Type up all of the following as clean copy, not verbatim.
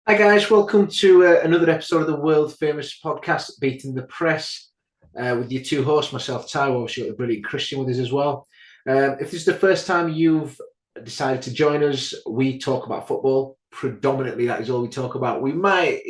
Hi guys, welcome to another episode of the world famous podcast, Beating the Press, with your two hosts, myself, Ty, obviously got the brilliant Kristian with us as well. If this is the first time you've decided to join us, we talk about football. Predominantly, that is all we talk about. We might,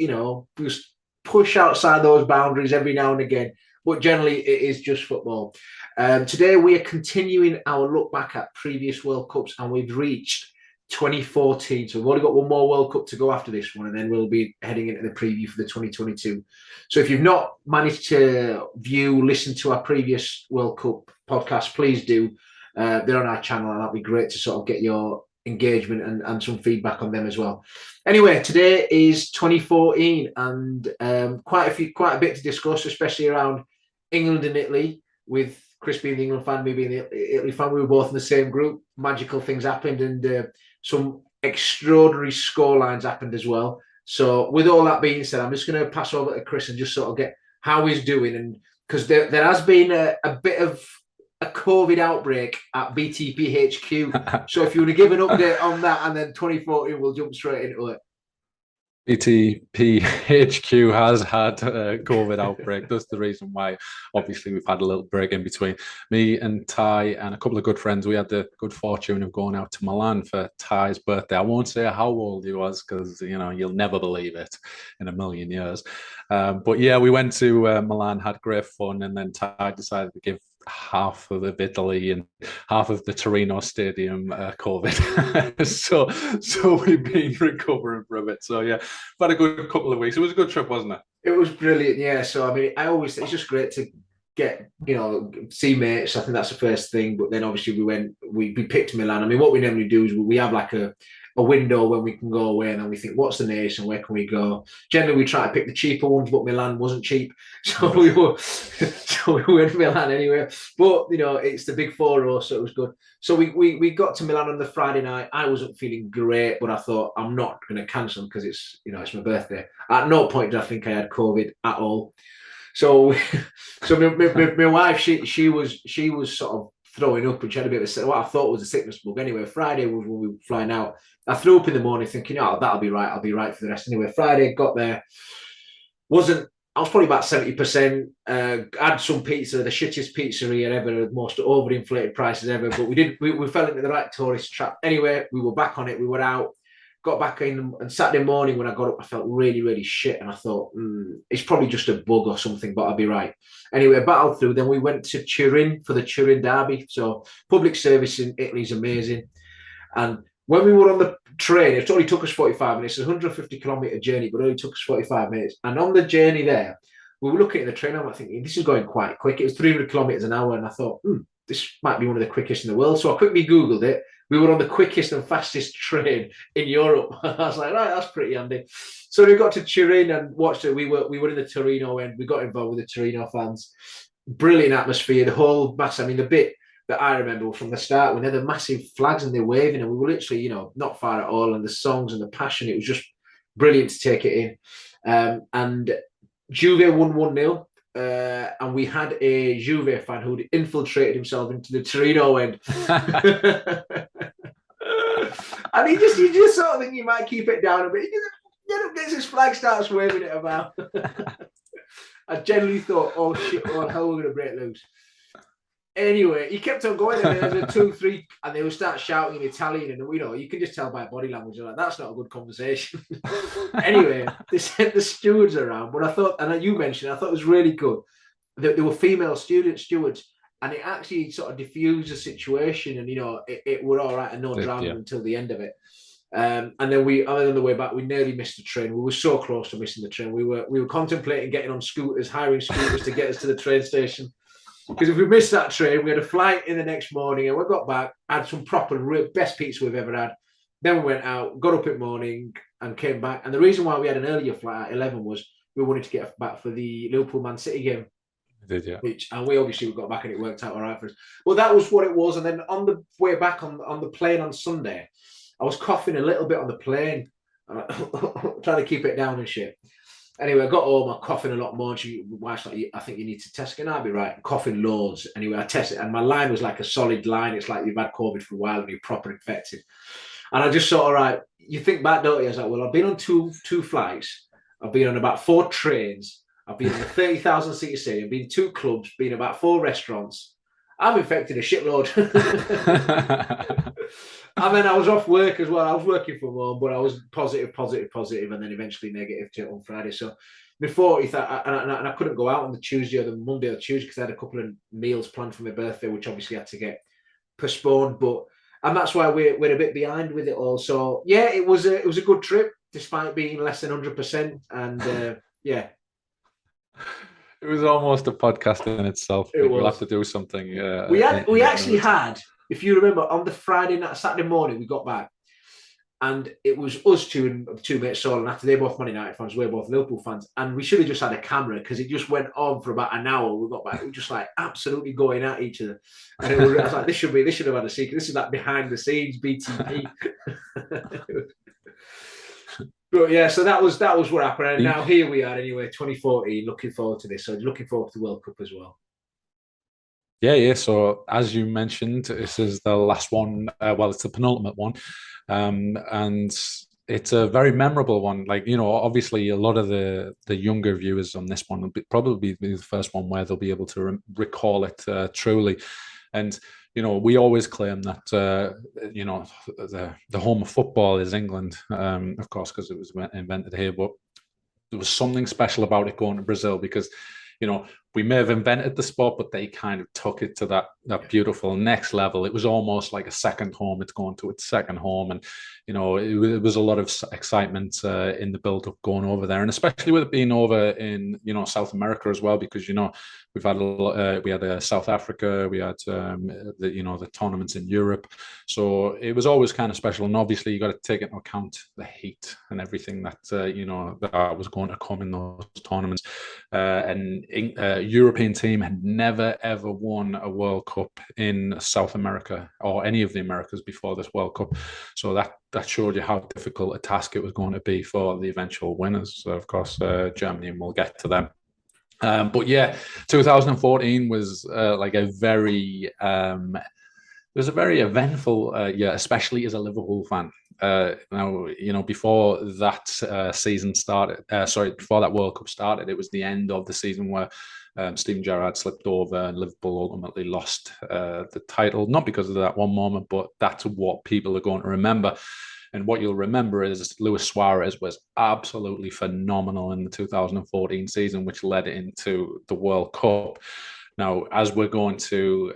just push outside those boundaries every now and again, but generally it is just football. Today we are continuing our look back at previous World Cups, and we've reached 2014. So we've only got one more World Cup to go after this one, and then we'll be heading into the preview for the 2022. So if you've not managed to listen to our previous World Cup podcast, please do. They're on our channel, and that'd be great to sort of get your engagement and some feedback on them as well. Anyway, today is 2014, and quite a bit to discuss, especially around England and Italy, with Chris being the England fan, me being the Italy fan. We were both in the same group. Magical things happened, and some extraordinary scorelines happened as well. So with all that being said, I'm just going to pass over to Chris and just sort of get how he's doing. And because there has been a bit of a COVID outbreak at BTP HQ. So if you want to give an update on that, and then 2014, we'll jump straight into it. BTP HQ has had a COVID outbreak. That's the reason why, obviously, we've had a little break in between. Me and Ty and a couple of good friends, we had the good fortune of going out to Milan for Ty's birthday. I won't say how old he was because, you'll never believe it in a million years. But yeah, we went to Milan, had great fun, and then Ty decided to give half of Italy and half of the Torino stadium COVID. so we've been recovering from it. So yeah, had a good couple of weeks. It was a good trip, wasn't it? It was brilliant, yeah. So I mean, it's just great to get, see mates. I think that's the first thing. But then obviously we picked Milan. I mean, what we normally do is we have like a window when we can go away, and then we think, what's the nation, where can we go? Generally we try to pick the cheaper ones, but Milan wasn't cheap, so we went Milan anyway. But it's the big 4-0, so it was good. So we got to Milan on the Friday night. I wasn't feeling great, but I thought I'm not going to cancel because it's it's my birthday. At no point did I think I had COVID at all. So my wife, she was sort of throwing up, and she had a bit of what I thought was a sickness bug. Anyway, Friday was when we were flying out. I threw up in the morning thinking, oh, that'll be right. I'll be right for the rest. Anyway, Friday, got there. I was probably about 70%. Had some pizza, the shittest pizzeria ever, the most overinflated prices ever. But we fell into the right tourist trap. Anyway, we were back on it. We were out. Got back in, and Saturday morning when I got up, I felt really, really shit. And I thought, it's probably just a bug or something, but I'll be right. Anyway, battled through. Then we went to Turin for the Turin derby. So public service in Italy is amazing. And when we were on the train, it only took us 45 minutes. It's a 150-kilometre journey, but it only took us 45 minutes. And on the journey there, we were looking at the train. I'm thinking, this is going quite quick. It was 300 kilometres an hour. And I thought, this might be one of the quickest in the world. So I quickly Googled it. We were on the quickest and fastest train in Europe. I was like, right, that's pretty handy. So we got to Turin and watched it. We were in the Torino end. We got involved with the Torino fans. Brilliant atmosphere. The whole mass. I mean, the bit that I remember from the start when they had the massive flags and they're waving, and we were literally, not far at all. And the songs and the passion, it was just brilliant to take it in. And Juve won 1-0. And we had a Juve fan who'd infiltrated himself into the Torino end. And he just sort of think he might keep it down a bit. He just gets his flag, starts waving it about. I generally thought, oh shit, oh hell, we're going to break loose. Anyway, he kept on going, and there was a 2-3, and they would start shouting in Italian, and you can just tell by body language, like, that's not a good conversation. Anyway, they sent the stewards around, but I thought, and you mentioned, I thought it was really good. There were female stewards, and it actually sort of diffused the situation, and it were all right and no drama until the end of it. And then on the way back, we nearly missed the train. We were so close to missing the train. We were contemplating getting on scooters, hiring scooters to get us to the train station. Because if we missed that train, we had a flight in the next morning, and we got back, had some proper best pizza we've ever had. Then we went out, got up in the morning, and came back. And the reason why we had an earlier flight at 11 was we wanted to get back for the Liverpool-Man City game. Did you? And we obviously got back, and it worked out all right for us. Well, that was what it was. And then on the way back on the plane on Sunday, I was coughing a little bit on the plane, trying to keep it down and shit. Anyway, I got home, I'm coughing a lot more. And my wife's like, I think you need to test. And I'll be right. I'm coughing loads. Anyway, I tested, and my line was like a solid line. It's like you've had COVID for a while and you're proper infected. And I just sort of right, you think back, don't you? I was like, well, I've been on two flights, I've been on about 4 trains, I've been in a 30,000 seat city, I've been 2 clubs, been about 4 restaurants. I'm infected a shitload. And then I was off work as well. I was working from home, but I was positive, and then eventually negative on Friday. So before, and I couldn't go out on the Tuesday or the Monday or Tuesday because I had a couple of meals planned for my birthday, which obviously had to get postponed. And that's why we're a bit behind with it all. So yeah, it was a good trip despite being less than 100%. And yeah. It was almost a podcast in itself. We'll have to do something. We actually had, if you remember, on the Friday night, Saturday morning, we got back, and it was us two mates solo. And after they're both Man United fans, we're both Liverpool fans, and we should have just had a camera because it just went on for about an hour. We got back, we were just like absolutely going at each other, and I was like, they should have had a secret. This is like behind the scenes BTP. But yeah, so that was what happened. And now here we are anyway, 2014, looking forward to this. So looking forward to the World Cup as well. Yeah. So as you mentioned, this is the last one. Well, it's the penultimate one. And it's a very memorable one. Like, obviously a lot of the younger viewers on this one will probably be the first one where they'll be able to recall it truly. And we always claim that the home of football is England, of course, because it was invented here. But there was something special about it going to Brazil because, we may have invented the sport, but they kind of took it to that beautiful next level. It was almost like a second home. It's going to its second home, and it was a lot of excitement in the build-up going over there, and especially with it being over in South America as well, because we've had we had South Africa, we had the tournaments in Europe, so it was always kind of special. And obviously, you got to take into account the heat and everything that that was going to come in those tournaments, and European team had never ever won a World Cup in South America or any of the Americas before this World Cup, so that showed you how difficult a task it was going to be for the eventual winners. So of course, Germany, and we'll get to them. But yeah, 2014 was like a very it was a very eventful year, especially as a Liverpool fan. Now, before that season started, before that World Cup started, it was the end of the season where Steven Gerrard slipped over and Liverpool ultimately lost the title, not because of that one moment, but that's what people are going to remember. And what you'll remember is Luis Suarez was absolutely phenomenal in the 2014 season, which led into the World Cup. Now, as we're going to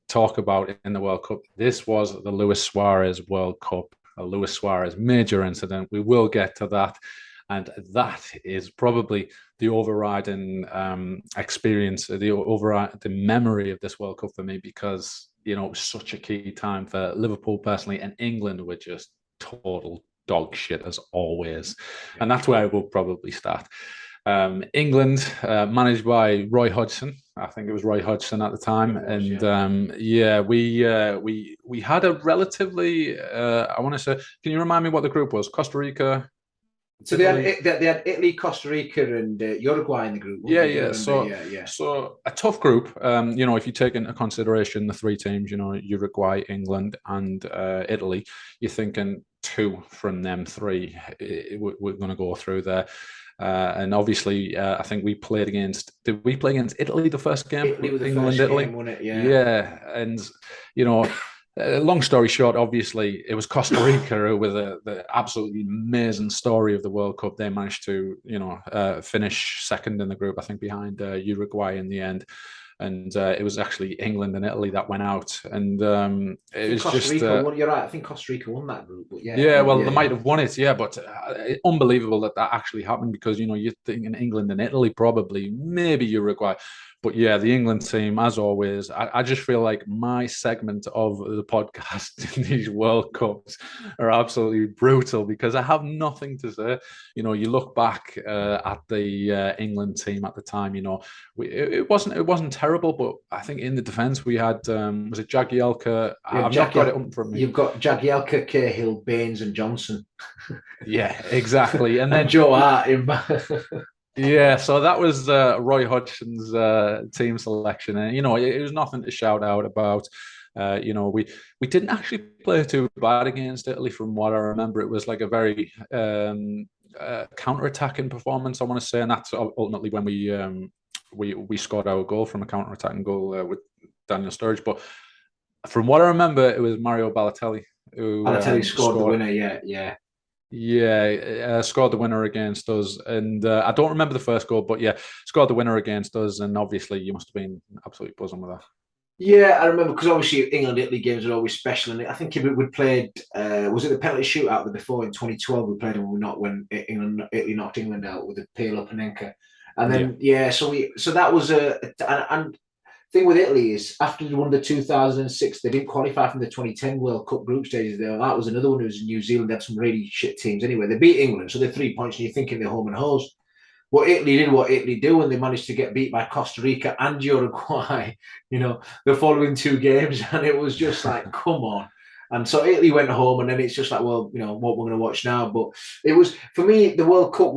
talk about in the World Cup, this was the Luis Suarez World Cup, a Luis Suarez major incident. We will get to that. And that is probably the overriding experience, the memory of this World Cup for me, because, it was such a key time for Liverpool personally, and England were just total dog shit as always. And that's where we'll probably start. England, managed by Roy Hodgson. I think it was Roy Hodgson at the time. We had a relatively, I want to say, can you remind me what the group was? Costa Rica. So they had Italy, Costa Rica, and Uruguay in the group. So a tough group. If you take into consideration the 3 teams, Uruguay, England, and Italy, you're thinking 2 from them 3. We're going to go through there. And obviously, I think we played against. Did we play against Italy the first game? Italy was the first game, wasn't it? Yeah. Yeah, and long story short, obviously, it was Costa Rica with the absolutely amazing story of the World Cup. They managed to, finish second in the group, I think, behind Uruguay in the end. And it was actually England and Italy that went out. And it was Costa just... Rica won, you're right, I think Costa Rica won that group. But they might have won it, but unbelievable that actually happened, because, you're thinking England and Italy, probably, maybe Uruguay. But yeah, the England team, as always, I just feel like my segment of the podcast in these World Cups are absolutely brutal, because I have nothing to say. You look back at the England team at the time, it wasn't terrible, but I think in the defence we had, was it Jagielka? I've not got it up from me. You've got Jagielka, Cahill, Baines and Johnson. Yeah, exactly. And then Joe Hart. Yeah, so that was Roy Hodgson's team selection, and it was nothing to shout out about. We didn't actually play too bad against Italy, from what I remember. It was like a very counter-attacking performance, I want to say, and that's ultimately when we scored our goal from a counter-attacking goal with Daniel Sturridge. But from what I remember, it was Mario Balotelli who Balotelli scored the winner. Yeah. Yeah, scored the winner against us, and I don't remember the first goal, but yeah, scored the winner against us, and obviously you must have been absolutely buzzing with that. Yeah, I remember because obviously England-Italy games are always special, and I think if we played, was it the penalty shootout before in 2012 we played, and we not when Italy knocked England out with the Pirlo Panenka, and then so that was and thing with Italy is after they won the 2006, they didn't qualify from the 2010 World Cup group stages. There, that was another one. Who was in New Zealand. They had some really shit teams anyway. They beat England, so they're 3 points, and you're thinking they're home and hosed. What Italy did, what Italy do, and they managed to get beat by Costa Rica and Uruguay, the following 2 games, and it was just like, come on. And so Italy went home, and then it's just like, well, what we're going to watch now. But it was, for me, the World Cup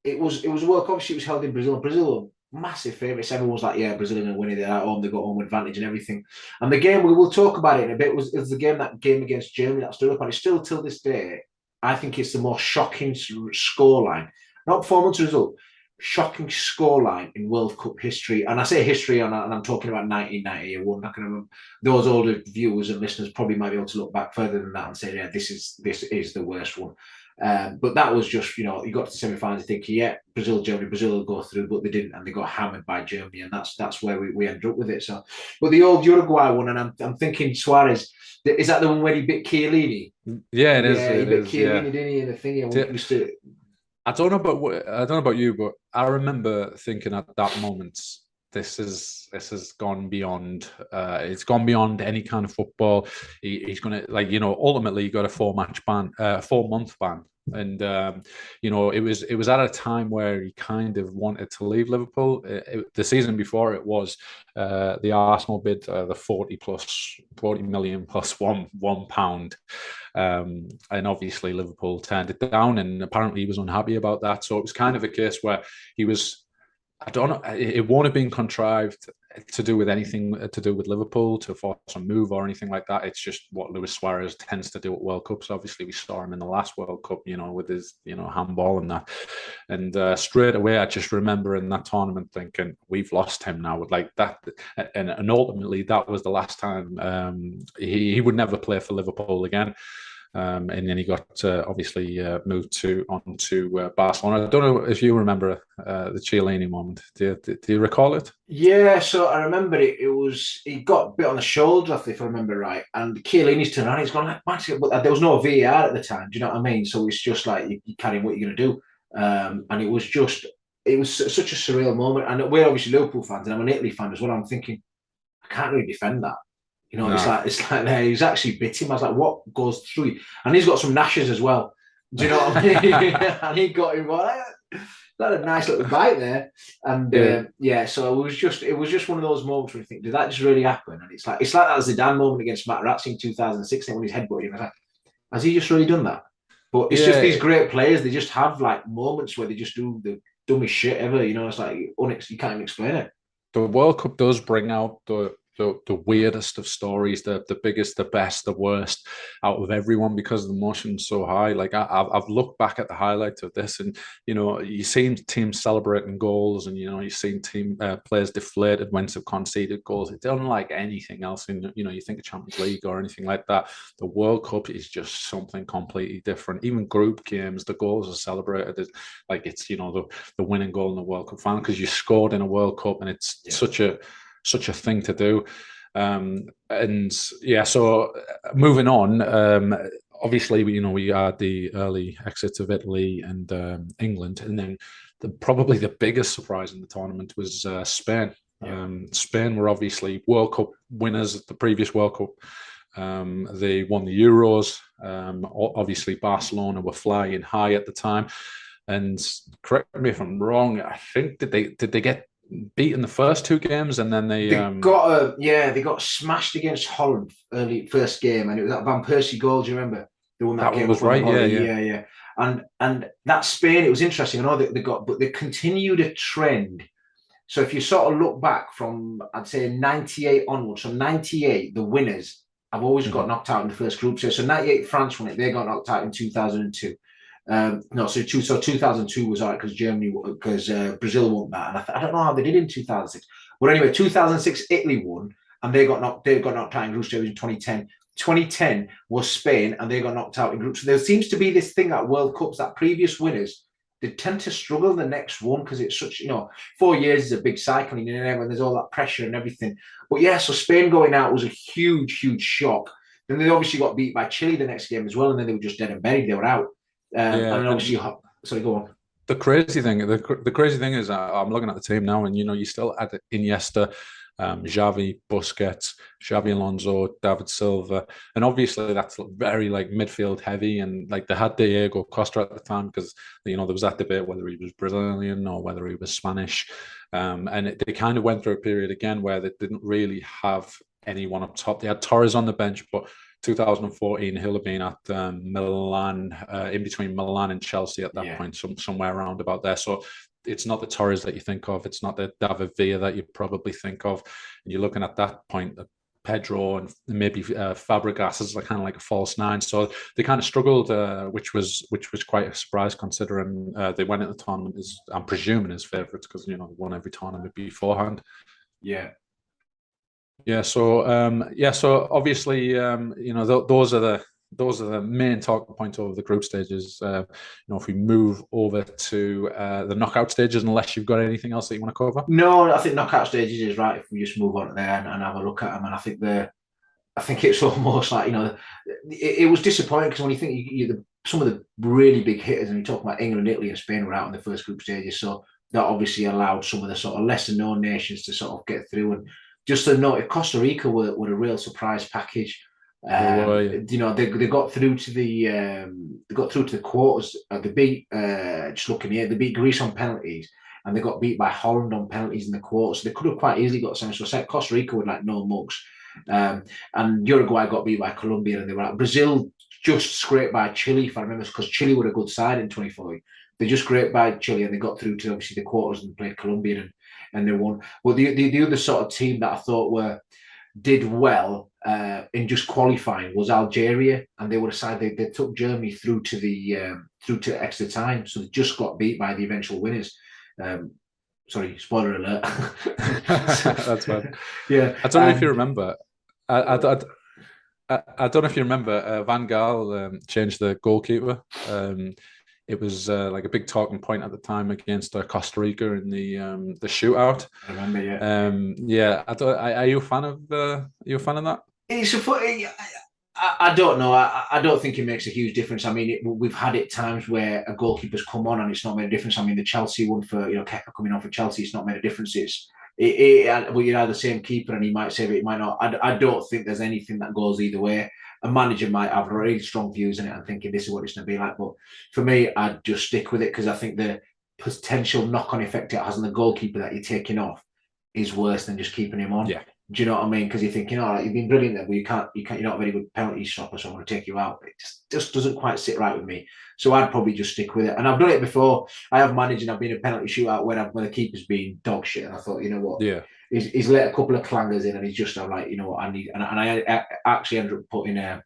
it was a World Cup. Obviously, it was held in Brazil. Brazil were massive favourites. Everyone was like, yeah, Brazil are going to win it. They're at home. They got home advantage and everything. And the game, we will talk about it in a bit, was the game against Germany that stood up. And it's still, till this day, I think it's the most shocking scoreline. Not performance result, shocking scoreline in World Cup history. And I say history, and I'm talking about 1991. I can remember those older viewers and listeners probably might be able to look back further than that and say, yeah, this is the worst one. But that was just, you got to the semi-finals thinking, yeah, Germany, Brazil will go through, but they didn't, and they got hammered by Germany, and that's where we ended up with it. So, but the old Uruguay one, and I'm thinking Suarez, is that the one where he bit Chiellini? Yeah, it is. Yeah, he bit Chiellini, didn't he? In the thing, I don't know about you, but I remember thinking at that moment, this has gone beyond. It's gone beyond any kind of football. He's going to ultimately he got a 4-match ban, 4-month ban, and it was at a time where he kind of wanted to leave Liverpool. The season before it was the Arsenal bid, the 40 million plus £1. And obviously Liverpool turned it down, and apparently he was unhappy about that. So it was kind of a case where he was, I don't know, it won't have been contrived to do with anything to do with Liverpool to force a move or anything like that. It's just what Luis Suarez tends to do at World Cups. Obviously, we saw him in the last World Cup, with his, handball and that. And straight away, I just remember in that tournament thinking, we've lost him now. Like that, and ultimately, that was the last time he would never play for Liverpool again. And then he got obviously moved on to Barcelona. I don't know if you remember the Chiellini moment. Do you recall it? Yeah, so I remember it. He got bit on the shoulder, if I remember right. And Chiellini's turned around. He's gone like, but there was no VAR at the time. Do you know what I mean? So it's just like you carry what you're going to do. And it was such a surreal moment. And we're obviously Liverpool fans, and I'm an Italy fan as well. I'm thinking, I can't really defend that. No. It's like he's actually bit him. I was like, what goes through you? And he's got some gnashes as well. Do you know what I mean? And he got him. That a nice little bite there. And so it was just one of those moments where you think, did that just really happen? And it's like that Zidane moment against Materazzi in 2016 when he's headbutted him. I was like, has he just really done that? But it's just these great players. They just have like moments where they just do the dumbest shit ever. It's like you can't even explain it. The World Cup does bring out the weirdest of stories, the biggest, the best, the worst out of everyone because the emotion's so high. Like I've looked back at the highlights of this, and you've seen teams celebrating goals, and you've seen team players deflated when they've conceded goals. It's unlike anything else in you think of Champions League or anything like that. The World Cup is just something completely different. Even group games, the goals are celebrated like it's the winning goal in the World Cup final because you scored in a World Cup, and it's such a thing to do. So moving on, obviously we had the early exits of Italy and England, and then probably the biggest surprise in the tournament was Spain. Spain were obviously World Cup winners at the previous World Cup. They won the Euros. Obviously Barcelona were flying high at the time, and correct me if I'm wrong, I think did they get beaten the first 2 games, and then they got smashed against Holland early first game, and it was that Van Persie goal. Do you remember the one that was right? Yeah. And that Spain, it was interesting. I know that they continued a trend So if you sort of look back from, I'd say 98 onwards, so 98, the winners have always got knocked out in the first group stage. So 98, France won it. They got knocked out in 2002. No, so 2002 was all right because Brazil won that. And I don't know how they did in 2006. But anyway, 2006, Italy won and they got knocked out in group stage in 2010. 2010 was Spain and they got knocked out in groups. So there seems to be this thing at World Cups that previous winners, they tend to struggle in the next one because it's such, 4 years is a big cycling in there when there's all that pressure and everything. But yeah, so Spain going out was a huge, huge shock. Then they obviously got beat by Chile the next game as well, and then they were just dead and buried. They were out. And then obviously, sorry, go on. The crazy thing is, I'm looking at the team now, and you still had Iniesta, Xavi, Busquets, Xavi Alonso, David Silva, and obviously that's very like midfield heavy, and like they had Diego Costa at the time because there was that debate whether he was Brazilian or whether he was Spanish, and they kind of went through a period again where they didn't really have anyone up top. They had Torres on the bench, but 2014, he'll have been at Milan, in between Milan and Chelsea at that point, somewhere around about there. So it's not the Torres that you think of. It's not the David Villa that you probably think of. And you're looking at that point, Pedro and maybe Fabregas is kind of like a false nine. So they kind of struggled, which was quite a surprise considering they went at the tournament I'm presuming as favourites because they won every tournament beforehand. Yeah. Yeah, so obviously, those are the main talking points over the group stages. If we move over to the knockout stages, unless you've got anything else that you want to cover. No, I think knockout stages is right. If we just move on to there and have a look at them, and I think it's almost like it was disappointing because when you think some of the really big hitters, and you talk about England, Italy, and Spain were out in the first group stages, so that obviously allowed some of the sort of lesser known nations to sort of get through. And just to note, Costa Rica were a real surprise package. They got through to the quarters. They beat they beat Greece on penalties, and they got beat by Holland on penalties in the quarters. So they could have quite easily got some. So Costa Rica with like no mugs, and Uruguay got beat by Colombia, and they were out. Brazil just scraped by Chile, if I remember, because Chile were a good side in 2014. They just scraped by Chile, and they got through to obviously the quarters and played Colombia, and they won. But the other sort of team that I thought did well in just qualifying was Algeria, and they were a side they took Germany through to extra time, so they just got beat by the eventual winners. Sorry, spoiler alert. That's fine. Yeah, I don't know if you remember. I don't know if you remember. Van Gaal changed the goalkeeper. It was like a big talking point at the time against Costa Rica in the shootout. I remember, yeah. Yeah. Are you a fan of that? It's I don't know. I don't think it makes a huge difference. I mean, we've had it times where a goalkeeper's come on and it's not made a difference. I mean, the Chelsea one for Kepa coming on for Chelsea, it's not made a difference. Well, you have the same keeper and he might save it, he might not. I don't think there's anything that goes either way. A manager might have really strong views in it and thinking this is what it's going to be like. But for me, I'd just stick with it because I think the potential knock-on effect it has on the goalkeeper that you're taking off is worse than just keeping him on. Yeah. Do you know what I mean? Because you're thinking, you've been brilliant there, but you're not a very good penalty stopper, so I'm going to take you out. It just doesn't quite sit right with me. So I'd probably just stick with it. And I've done it before. I have managed and I've been a penalty shootout when the keeper's been dog shit. And I thought, you know what? Yeah. He's let a couple of clangers in and he's just like, you know what, I need. And I actually ended up putting an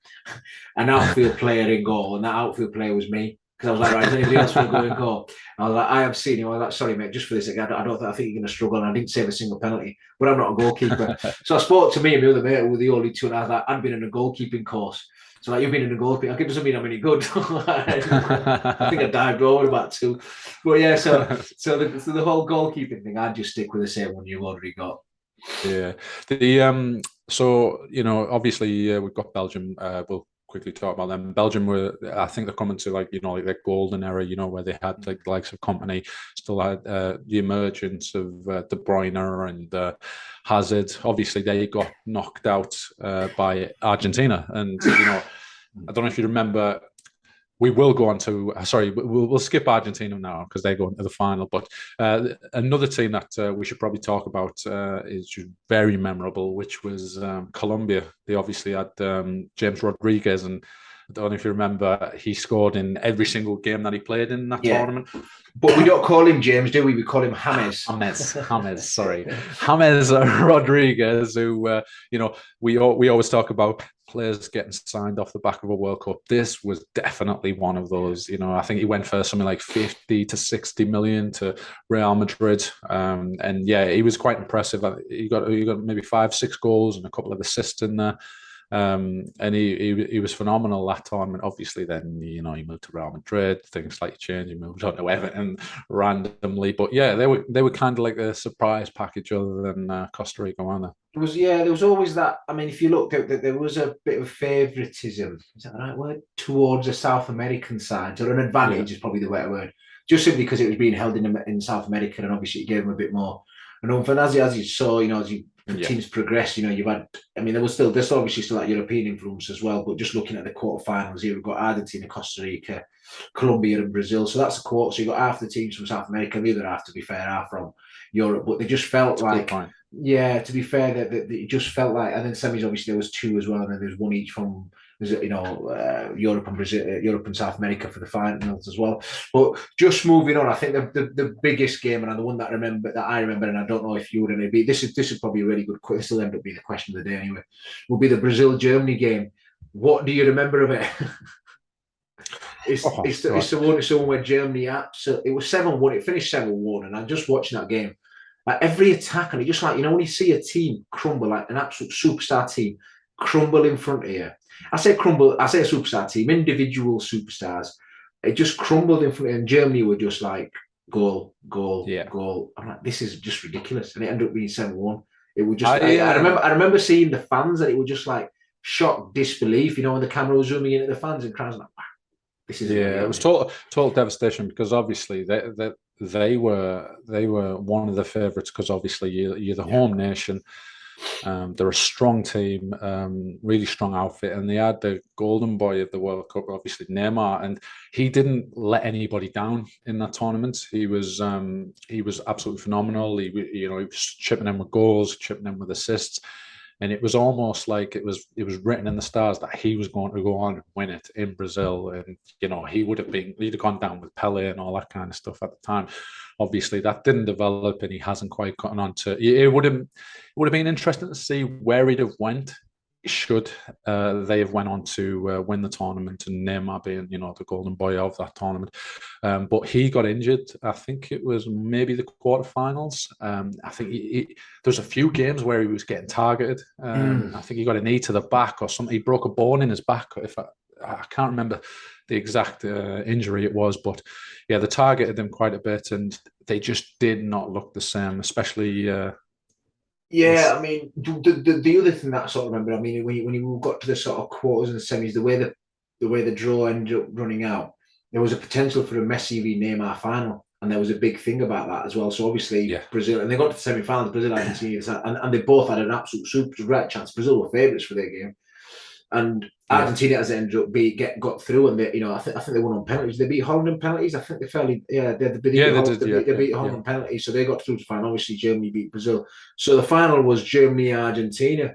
outfield player in goal, and that outfield player was me. Because I was like, right, is anybody else going to go and goal? I was like, I have seen him. I was like, sorry, mate, just for this again, I think you're going to struggle. And I didn't save a single penalty, but I'm not a goalkeeper. So I spoke to me and my other mate who were the only two, and I was like, I'd been in a goalkeeping course. So like, you've been in a goalkeeping. It doesn't mean I'm any good. I think I dived over about two. But yeah, so the whole goalkeeping thing, I'd just stick with the same one you've already got. Yeah. So obviously we've got Belgium. We'll quickly talk about them. Belgium were, I think, they're coming to like their golden era. Where they had like the likes of Company, still had the emergence of De Bruyne and Hazard. Obviously, they got knocked out by Argentina, and I don't know if you remember. We will go on to we'll skip Argentina now because they go into the final. But another team that we should probably talk about is very memorable, which was Colombia. They obviously had James Rodriguez, and I don't know if you remember, he scored in every single game that he played in that tournament. But we don't call him James, do we? We call him James. James, sorry. James Rodriguez, who, we always talk about players getting signed off the back of a World Cup. This was definitely one of those. I think he went for something like 50 to 60 million to Real Madrid. And yeah, he was quite impressive. He got maybe 5-6 goals and a couple of assists in there. And he was phenomenal that tournament. Obviously, then he moved to Real Madrid. Things like change. He moved on to Everton randomly, but yeah, they were kind of like a surprise package other than Costa Rica, weren't they? There was always that. I mean, if you look at that, there was a bit of favoritism. Is that the right word? Towards the South American side, or an advantage is probably the better word. Just simply because it was being held in South America, and obviously it gave them a bit more. And as you saw, as teams progressed, you've had. I mean, there's obviously still that European influence as well. But just looking at the quarterfinals here, we've got Argentina, Costa Rica, Colombia, and Brazil. So that's a quarter. So you've got half the teams from South America, and the other half, to be fair, are from Europe. But they just felt like. Yeah, to be fair, that it just felt like, and then semis obviously there was 2 as well, and then there was 1 each from Europe and Brazil, Europe and South America for the finals as well. But just moving on, I think the biggest game, and the one that I remember, and I don't know if you would, and this is probably a really good. This will end up being the question of the day anyway. Will be the Brazil-Germany game. What do you remember of it? It's the one where Germany absolutely. It was 7-1. It finished 7-1, and I'm just watching that game. Like every attack, and it just like, when you see a team crumble, like an absolute superstar team crumble in front of you. I say crumble, I say a superstar team, individual superstars. It just crumbled in front of you, and Germany were just like, goal. I'm like, this is just ridiculous. And it ended up being 7-1. It was just, I remember seeing the fans, and it was just like shocked disbelief, when the camera was zooming into the fans, and crowds like, wow, this is it was total devastation, because obviously they were one of the favourites, because obviously you're the home nation. They're a strong team, really strong outfit, and they had the golden boy of the World Cup, obviously Neymar, and he didn't let anybody down in that tournament. He was absolutely phenomenal. He was chipping in with goals, chipping in with assists. And it was almost like it was written in the stars that he was going to go on and win it in Brazil. And, he'd have gone down with Pele and all that kind of stuff at the time. Obviously, that didn't develop, and he hasn't quite gotten on to it. Would have been interesting to see where he'd have went should they have went on to win the tournament, and Neymar being, the golden boy of that tournament. But he got injured. I think it was maybe the quarterfinals. I think there's a few games where he was getting targeted. I think he got a knee to the back or something. He broke a bone in his back. I can't remember the exact injury it was, but yeah, they targeted him quite a bit, and they just did not look the same, especially. Yeah, I mean, the other thing that I sort of remember, I mean, when you got to the sort of quarters and semis, the way the draw ended up running out, there was a potential for a Messi v Neymar final, and there was a big thing about that as well. So obviously, Brazil, and they got to the semi-finals, Brazil, Argentina, and they both had an absolute super great chance. Brazil were favourites for their game, and Argentina, as it ended up, got through, and they, I think they won on penalties. They beat Holland on penalties. I think they beat Holland on penalties, so they got through to final. Obviously, Germany beat Brazil, so the final was Germany Argentina.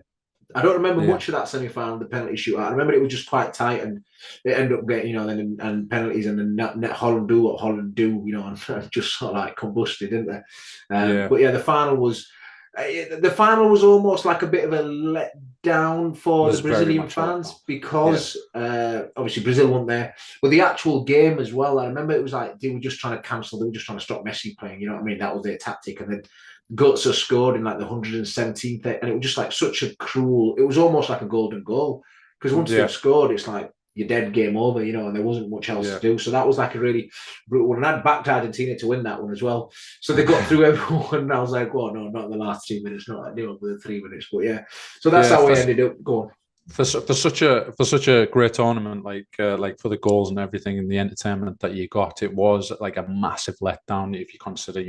I don't remember much of that semi-final, the penalty shootout. I remember it was just quite tight, and they ended up getting, and penalties, and then Holland do what Holland do, and just sort of like combusted, didn't they? But yeah, the final was almost like a bit of a letdown for the Brazilian fans, because obviously Brazil weren't there. But the actual game as well, I remember it was like they were just trying to cancel, they were just trying to stop Messi playing, you know what I mean? That was their tactic. And then Götze scored in like the 117th, and it was just like such a cruel, it was almost like a golden goal, because once they've scored, it's like you're dead, game over, and there wasn't much else to do. So that was like a really brutal one. And I'd backed Argentina to win that one as well. So they got through everyone, and I was like, well, no, not in the last 2 minutes, not with the 3 minutes. But yeah, so that's how we ended up going. For such a great tournament, like for the goals and everything and the entertainment that you got, it was like a massive letdown if you consider,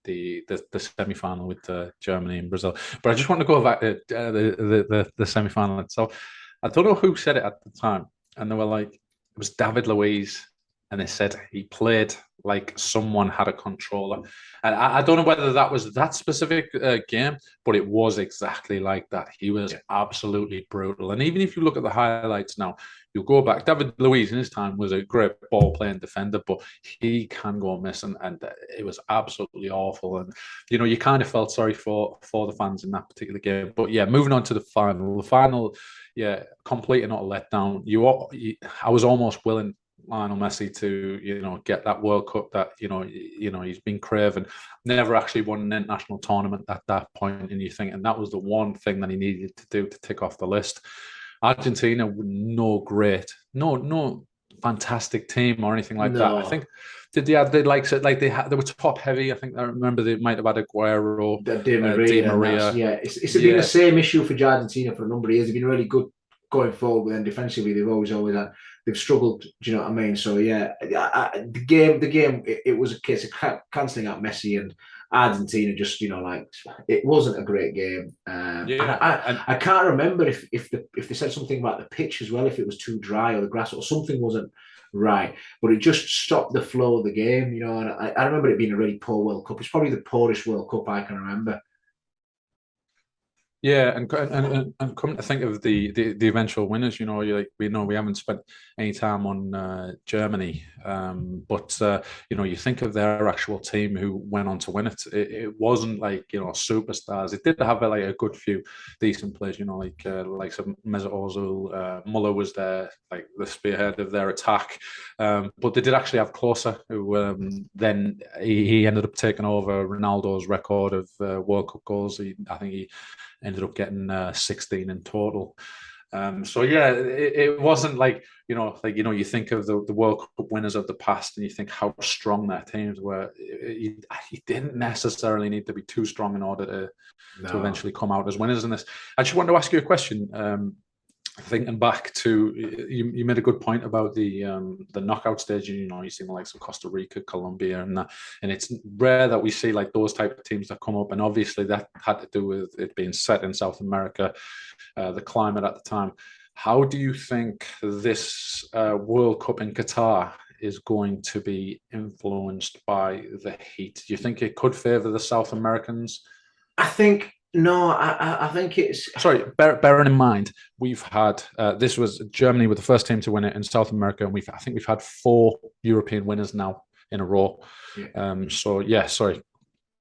the semi-final with Germany and Brazil. But I just want to go back to the semi-final itself. I don't know who said it at the time, and they were like, it was David Luiz and they said he played like someone had a controller. And I don't know whether that was that specific game, but it was exactly like that. He was absolutely brutal. And even if you look at the highlights now, you'll go back. David Luiz in his time was a great ball playing defender, but he can go missing, and it was absolutely awful. And you kind of felt sorry for the fans in that particular game. But yeah, moving on to the final. The final, yeah, complete and utter letdown. I was almost willing Lionel Messi to get that World Cup that he's been craving. Never actually won an international tournament at that point, and you think, and that was the one thing that he needed to do to tick off the list. Argentina, no fantastic team or anything like that. I think they were top heavy. I think I remember they might have had Aguero, Di Maria. Yeah, it's been the same issue for Argentina for a number of years. They've been really good going forward, but then defensively they've struggled. Do you know what I mean? So yeah, the game, it was a case of cancelling out Messi, and Argentina just it wasn't a great game. I can't remember if they said something about the pitch as well, if it was too dry or the grass or something wasn't right, but it just stopped the flow of the game. And I remember it being a really poor World Cup. It's probably the poorest World Cup I can remember. Yeah, and come to think of the eventual winners, we haven't spent any time on Germany, but you think of their actual team who went on to win it. It wasn't like superstars. It did have like a good few decent players, like some Mesut Ozil, Muller was there, like the spearhead of their attack, but they did actually have Klose, who then he ended up taking over Ronaldo's record of World Cup goals. I think he ended up getting 16 in total. So yeah, it wasn't like you think of the World Cup winners of the past, and you think how strong their teams were. You didn't necessarily need to be too strong in order to eventually come out as winners in this. I just wanted to ask you a question. Thinking back to you made a good point about the knockout stage. You see the likes of Costa Rica, Colombia, and it's rare that we see like those type of teams that come up. And obviously that had to do with it being set in South America, the climate at the time. How do you think this World Cup in Qatar is going to be influenced by the heat? Do you think it could favour the South Americans? I think. No, I think it's... Sorry, bearing in mind, we've had... this was Germany were the first team to win it in South America, and I think we've had 4 European winners now in a row. Yeah. So, yeah, sorry.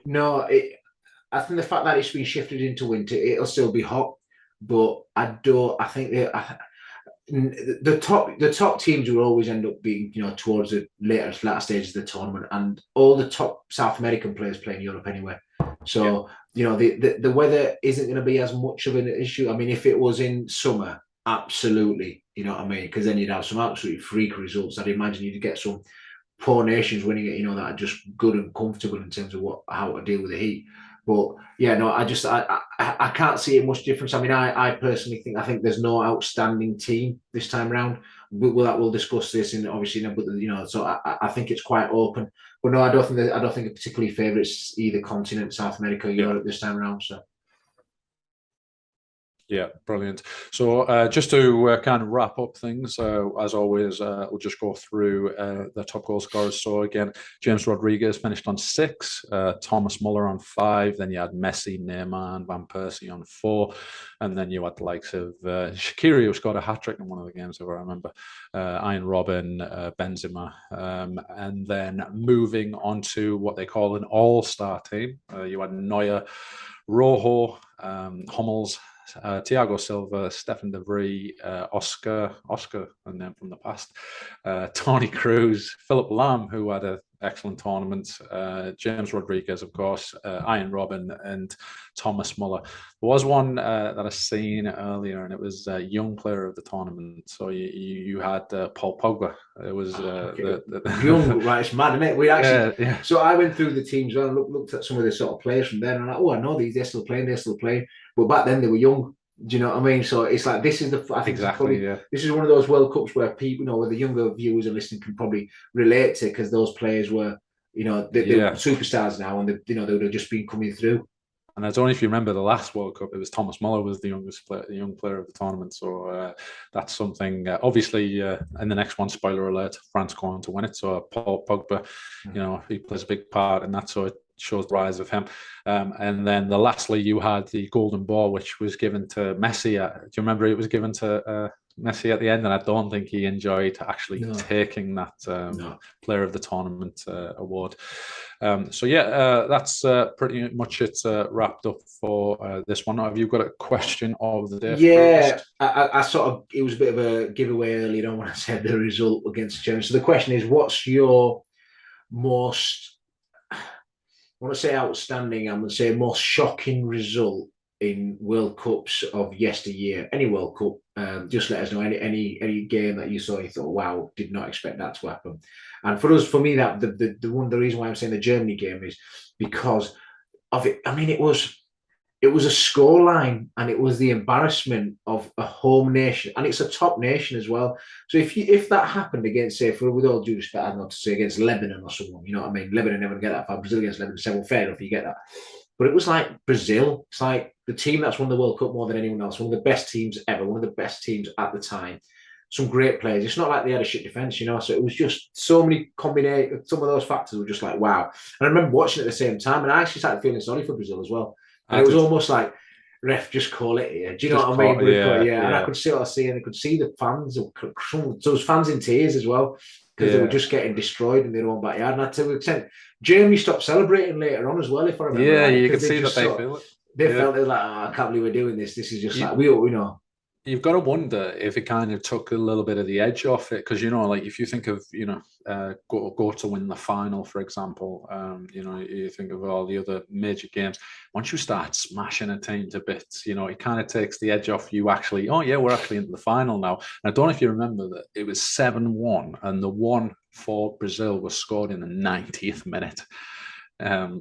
No, I think the fact that it's been shifted into winter, it'll still be hot, but I think the top teams will always end up being, towards the later stages of the tournament, and all the top South American players play in Europe anyway. So... the weather isn't going to be as much of an issue. I mean, if it was in summer, absolutely, you know what I mean? Because then you'd have some absolutely freak results. I'd imagine you'd get some poor nations winning it, that are just good and comfortable in terms of how to deal with the heat. But yeah, no, I can't see it much difference. I mean, I personally think there's no outstanding team this time around. We'll discuss this in obviously, but so I think it's quite open. But no, I don't think it particularly favourites either continent, South America or Europe this time around. So. Yeah, brilliant. So just to kind of wrap up things, as always, we'll just go through the top goal scorers. So again, James Rodriguez finished on 6, Thomas Muller on 5, then you had Messi, Neymar and Van Persie on 4, and then you had the likes of Shaqiri, who scored a hat-trick in one of the games, if I remember, Ian Robin, Benzema, and then moving on to what they call an all-star team. You had Neuer, Rojo, Hummels, Thiago Silva, Stefan de Vrij, Oscar, and then from the past, Toni Kroos, Philip Lahm, who had an excellent tournament, James Rodriguez, of course, Ian Robin, and Thomas Muller. There was one that I seen earlier, and it was a young player of the tournament. So you had Paul Pogba. It was young, right? It's mad, isn't it? We actually. Yeah. So I went through the teams and looked at some of the sort of players from there, and I'm like, I know these. They're still playing. But back then they were young. Do you know what I mean? So it's like this is this is one of those World Cups where people, where the younger viewers and listening can probably relate to, because those players were, they're superstars now, and they would have just been coming through. And I don't know if you remember the last World Cup, it was Thomas Muller was the young player of the tournament. So that's something, obviously, in the next one, spoiler alert, France going to win it. So Paul Pogba, he plays a big part in that. So it shows the rise of him. And then lastly, you had the Golden Ball, which was given to Messi. Do you remember it was given to Messi at the end? And I don't think he enjoyed actually taking that Player of the Tournament award. So yeah, that's pretty much it wrapped up for this one. Have you got a question of the day? Yeah, I sort of, it was a bit of a giveaway earlier on when I said the result against Germany. So the question is, what's your most, I want to say outstanding, I'm going to say most shocking result in World Cups of yesteryear? Any World Cup, just let us know. Any game that you saw, you thought, wow, did not expect that to happen. And for me, that the reason why I'm saying the Germany game is because of it. I mean, it was a scoreline, and it was the embarrassment of a home nation, and it's a top nation as well. So if that happened against, say, with all due respect, I'm not to say against Lebanon or someone, you know what I mean? Lebanon never get that far. Brazil against Lebanon, so fair enough, you get that. But it was like Brazil. It's like the team that's won the World Cup more than anyone else. One of the best teams ever. One of the best teams at the time. Some great players. It's not like they had a shit defense, So it was just so many combinations. Some of those factors were just like, wow. And I remember watching it at the same time, and I actually started feeling sorry for Brazil as well. And it was almost like, ref, just call it here. Do you know what I mean? Yeah. And I could see what I was seeing. I could see the fans. Those fans in tears as well, because they were just getting destroyed in their own backyard. And to an extent, Germany stopped celebrating later on as well, if I remember. Yeah, you could see that they feel it. They felt it was like, I can't believe we're doing this. This is just like, we know. You've got to wonder if it kind of took a little bit of the edge off it, because like if you think of go to win the final, for example, you think of all the other major games. Once you start smashing a team to bits, it kind of takes the edge off you actually. Oh yeah, we're actually into the final now. And I don't know if you remember that it was 7-1, and the one for Brazil was scored in the 90th minute.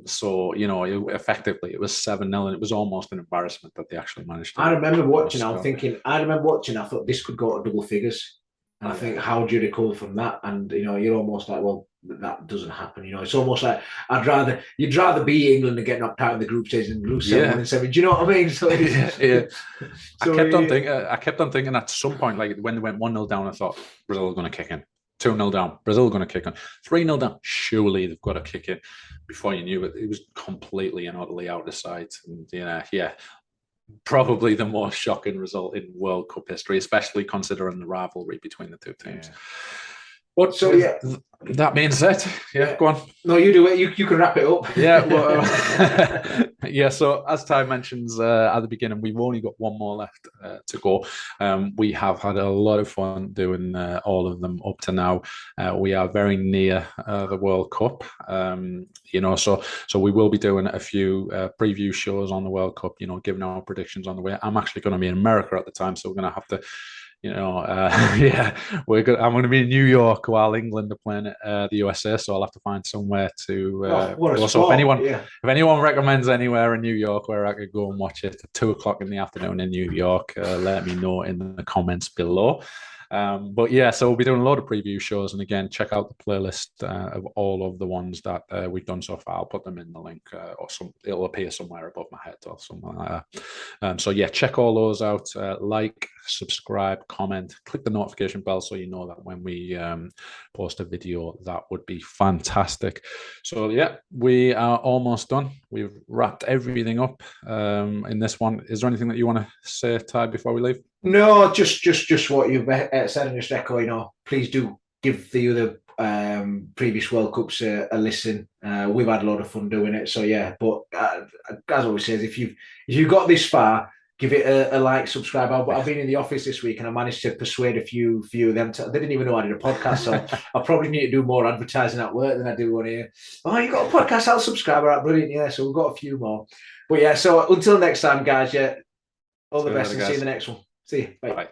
So effectively it was 7-0, and it was almost an embarrassment that they actually managed to. I remember watching. I thought this could go to double figures, and I think, how do you recover from that? And you're almost like, well, that doesn't happen. It's almost like you'd rather be England and get knocked out in the group stage and lose 7-1-7. Do you know what I mean? So yeah. I kept on thinking at some point, like when they went 1-0 down, I thought Brazil was going to kick in. 2-0 down, Brazil going to kick on. 3-0 down, surely they've got to kick it. Before you knew it, it was completely and utterly out of sight. And probably the most shocking result in World Cup history, especially considering the rivalry between the two teams. Yeah. But that being said, go on. No, you do it. You can wrap it up. Yeah, well, so as Ty mentions at the beginning, we've only got one more left to go. We have had a lot of fun doing all of them up to now. We are very near the World Cup, so we will be doing a few preview shows on the World Cup, giving our predictions on the way. I'm actually going to be in America at the time, so we're going to have to I'm going to be in New York while England are playing the USA, so I'll have to find somewhere to go. So if anyone recommends anywhere in New York where I could go and watch it at 2:00 in the afternoon in New York, let me know in the comments below. So we'll be doing a lot of preview shows, and again, check out the playlist of all of the ones that we've done so far. I'll put them in the link, it'll appear somewhere above my head or something like that. Check all those out. Like, subscribe, comment, click the notification bell so you know that when we post a video. That would be fantastic. So we are almost done. We've wrapped everything up in this one. Is there anything that you want to say, Ty, before we leave? No, just what you've said, and just echo. Please do give the other previous World Cups a listen. We've had a lot of fun doing it. So but as always says, if you've got this far, give it a like, subscribe. I've been in the office this week, and I managed to persuade a few of them. They didn't even know I did a podcast, so I probably need to do more advertising at work than I do on here. Oh, you got a podcast? I'll subscribe. All right, brilliant. Yeah, so we've got a few more. But so until next time, guys. All the best, and see you in the next one. See you. Bye. Bye.